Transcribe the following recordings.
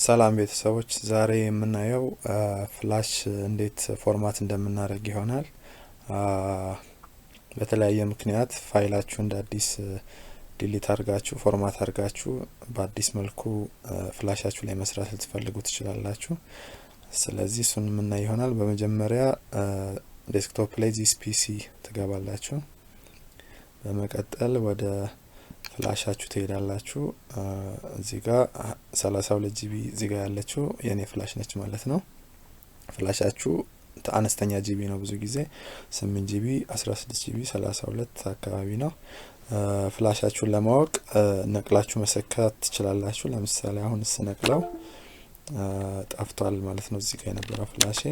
ሰላም ቤተሰቦች ዛሬ የምናየው ፍላሽ እንዴት ፎርማት እንደምናደርግ ይሆናል። በተለያየ ምክንያት ፋይላችሁ እንደ አዲስ ዲሊት አድርጋችሁ ፎርማት አድርጋችሁ በአዲስ መልኩ ፍላሻችሁ ላይ መስራት ልትፈልጉ ትችላላችሁ። ስለዚህ እሱን የምናይ ይሆናል። በመጀመሪያ ዴስክቶፕ ላይ ዚስ ፒሲ ትገባላችሁ። በመቀጠል ወደ ፍላሻችሁ ትሄዳላችሁ። እዚህ ጋር 32 ጂቢ እዚህ ጋር ያለችው የኔ ፍላሽ ነች ማለት ነው። ፍላሻችሁ አነስተኛ ጂቢ ነው፣ ብዙ ጊዜ 8 ጂቢ 16 ጂቢ 32 አካባቢ ነው። ፍላሻችሁን ለማወቅ ነቅላችሁ መሰካት ትችላላችሁ። ለምሳሌ አሁን ስነቅለው ጠፍቷል ማለት ነው። እዚህ ጋር የነበረው ፍላሼ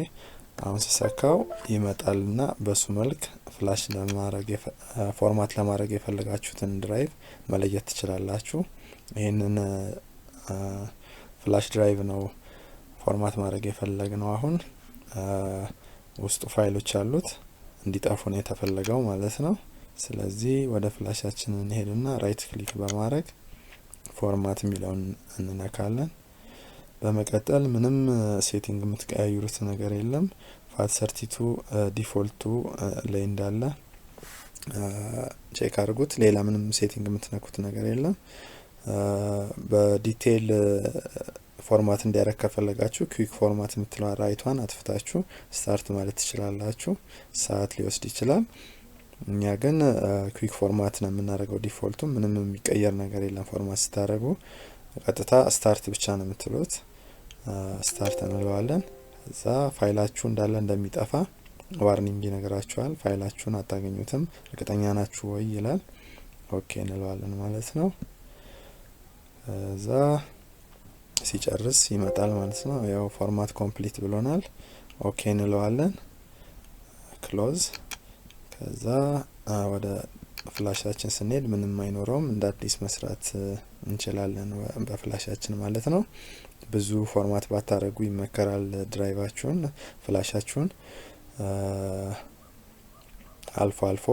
አሁን ስሰካው ይመጣልና በሱ መልክ ፍላሽ ለማድረግ ፎርማት ለማድረግ የፈለጋችሁትን ድራይቭ መለየት ትችላላችሁ። ይሄንን ፍላሽ ድራይቭ ነው ፎርማት ማድረግ የፈለግነው። አሁን ውስጡ ፋይሎች አሉት እንዲጠፉ ነው የተፈለገው ማለት ነው። ስለዚህ ወደ ፍላሻችን እንሄድና ራይት ክሊክ በማድረግ ፎርማት የሚለውን እንነካለን። በመቀጠል ምንም ሴቲንግ የምትቀያይሩት ነገር የለም። FAT32 ዲፎልቱ ላይ እንዳለ ቼክ አድርጉት። ሌላ ምንም ሴቲንግ የምትነኩት ነገር የለም። በዲቴይል ፎርማት እንዲያደርግ ከፈለጋችሁ ኩዊክ ፎርማት የምትለው ራይቷን አጥፍታችሁ ስታርት ማለት ትችላላችሁ። ሰዓት ሊወስድ ይችላል። እኛ ግን ኩዊክ ፎርማት ነው የምናደርገው። ዲፎልቱ ምንም የሚቀየር ነገር የለም። ፎርማት ስታደርጉ ቀጥታ ስታርት ብቻ ነው የምትሉት። ስታርት እንለዋለን። እዛ ፋይላችሁ እንዳለ እንደሚጠፋ ዋርኒንግ ይነግራችኋል። ፋይላችሁን አታገኙትም እርግጠኛ ናችሁ ወይ ይላል። ኦኬ እንለዋለን ማለት ነው። እዛ ሲጨርስ ይመጣል ማለት ነው። ያው ፎርማት ኮምፕሊት ብሎናል። ኦኬ እንለዋለን። ክሎዝ። ከዛ ወደ ፍላሻችን ስንሄድ ምንም አይኖረውም፣ እንደ አዲስ መስራት እንችላለን በፍላሻችን ማለት ነው። ብዙ ፎርማት ባታረጉ ይመከራል። ድራይቫችሁን ፍላሻችሁን አልፎ አልፎ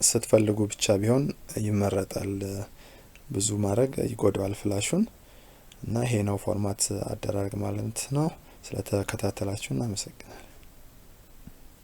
ስትፈልጉ ብቻ ቢሆን ይመረጣል። ብዙ ማድረግ ይጎዳዋል ፍላሹን እና ይሄ ነው ፎርማት አደራረግ ማለት ነው። ስለተከታተላችሁ እናመሰግናለን።